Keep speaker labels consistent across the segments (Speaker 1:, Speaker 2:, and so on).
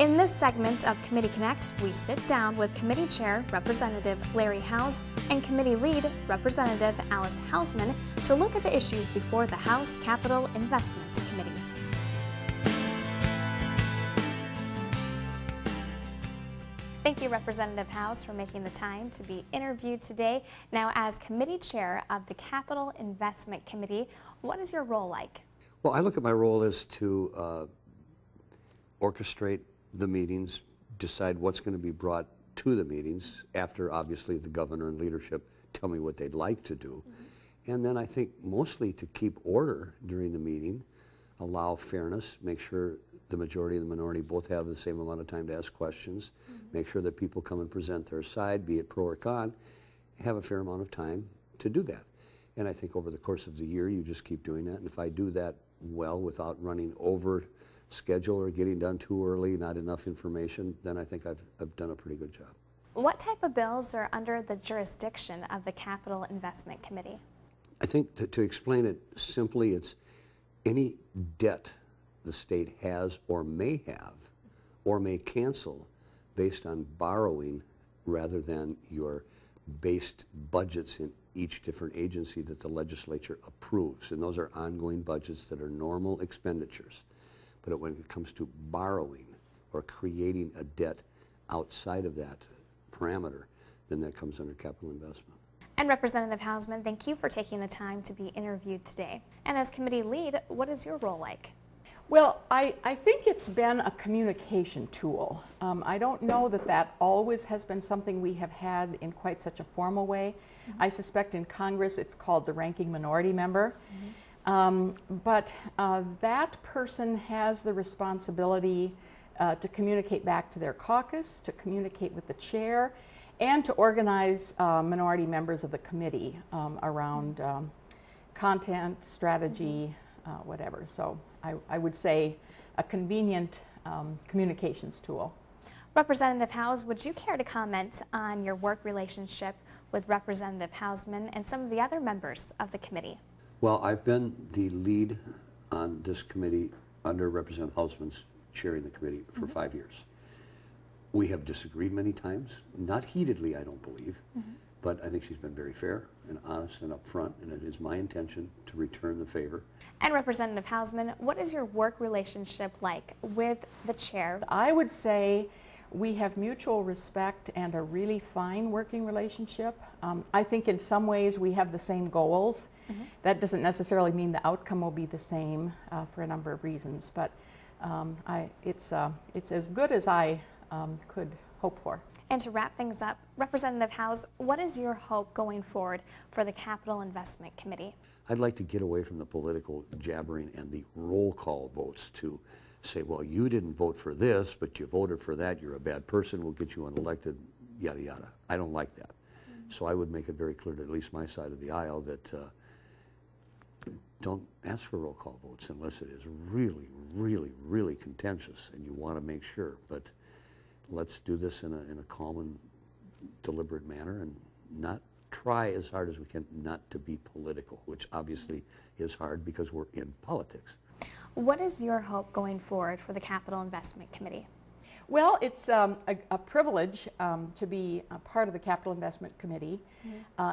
Speaker 1: In this segment of Committee Connect, we sit down with Committee Chair Representative Larry Howes and Committee Lead Representative Rep Hausman to look at the issues before the House Capital Investment Committee. Thank you, Representative Howes, for making the time to be interviewed today. Now, as Committee Chair of the Capital Investment Committee, what is your role like?
Speaker 2: Well, I look at my role as to orchestrate the meetings, decide what's going to be brought to the meetings after, obviously, the governor and leadership tell me what they'd like to do. And then I think mostly to keep order during the meeting, allow fairness, make sure the majority and the minority both have the same amount of time to ask questions, make sure that people come and present their side, be it pro or con, have a fair amount of time to do that. And I think over the course of the year, you just keep doing that. And if I do that well without running over schedule or getting done too early, not enough information, then I think I've done a pretty good job.
Speaker 1: What type of bills are under the jurisdiction of the Capital Investment Committee?
Speaker 2: I think to explain it simply, it's any debt the state has or may have or may cancel based on borrowing rather than your based budgets in each different agency that the legislature approves. And those are ongoing budgets that are normal expenditures. But when it comes to borrowing or creating a debt outside of that parameter, then that comes under capital investment.
Speaker 1: And Representative Hausman, thank you for taking the time to be interviewed today. And as committee lead, what is your role like?
Speaker 3: Well, I think it's been a communication tool. I don't know that that always has been something we have had in quite such a formal way. I suspect in Congress it's called the ranking minority member. But that person has the responsibility to communicate back to their caucus, to communicate with the chair, and to organize minority members of the committee around content, strategy, whatever. So I would say a convenient communications tool.
Speaker 1: Representative Howes, would you care to comment on your work relationship with Representative Hausman and some of the other members of the committee?
Speaker 2: Well, I've been the lead on this committee under Representative Hausman's chairing the committee for 5 years. We have disagreed many times, not heatedly, I don't believe, but I think she's been very fair and honest and upfront, and it is my intention to return the favor.
Speaker 1: And Representative Hausman, what is your work relationship like with the chair?
Speaker 3: I would say we have mutual respect and a really fine working relationship. I think in some ways we have the same goals. That doesn't necessarily mean the outcome will be the same for a number of reasons, but it's as good as I could hope for.
Speaker 1: And to wrap things up, Representative Howes, what is your hope going forward for the Capital Investment Committee?
Speaker 2: I'd like to get away from the political jabbering and the roll call votes to say, well, you didn't vote for this, but you voted for that, you're a bad person, we'll get you unelected, yada, yada. I don't like that. So I would make it very clear to at least my side of the aisle that don't ask for roll call votes unless it is really, really, really contentious and you want to make sure. But let's do this in a calm and deliberate manner and not try as hard as we can not to be political, which obviously is hard because we're in politics.
Speaker 1: What is your hope going forward for the Capital Investment Committee?
Speaker 3: Well, it's a privilege to be a part of the Capital Investment Committee.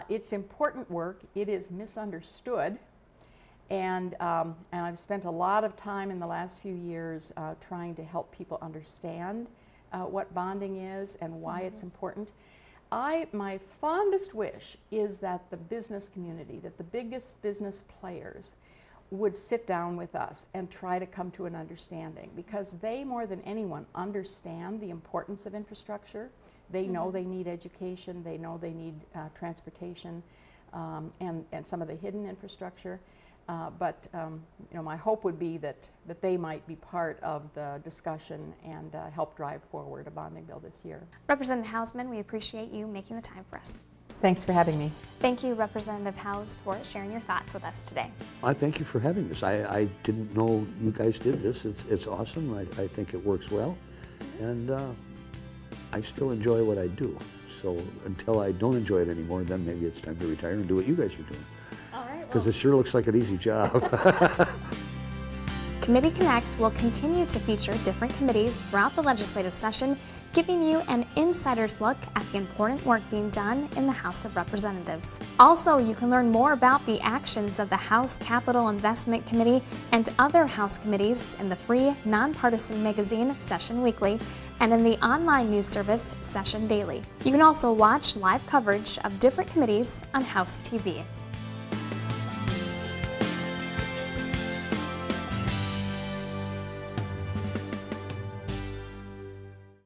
Speaker 3: It's important work. It is misunderstood. And I've spent a lot of time in the last few years trying to help people understand what bonding is and why it's important. My fondest wish is that the business community, that the biggest business players would sit down with us and try to come to an understanding, because they more than anyone understand the importance of infrastructure. They know they need education, they know they need transportation and some of the hidden infrastructure. But my hope would be that they might be part of the discussion and help drive forward a bonding bill this year.
Speaker 1: Representative Hausman, we appreciate you making the time for us.
Speaker 3: Thanks for having me.
Speaker 1: Thank you, Representative Howes, for sharing your thoughts with us today.
Speaker 2: I thank you for having this. I didn't know you guys did this. It's awesome. I think it works well. And I still enjoy what I do. So until I don't enjoy it anymore, then maybe it's time to retire and do what you guys are doing.
Speaker 1: All right.
Speaker 2: Because it sure looks like an easy job.
Speaker 1: Committee Connect will continue to feature different committees throughout the legislative session, giving you an insider's look at the important work being done in the House of Representatives. Also, you can learn more about the actions of the House Capital Investment Committee and other House committees in the free, nonpartisan magazine Session Weekly and in the online news service Session Daily. You can also watch live coverage of different committees on House TV.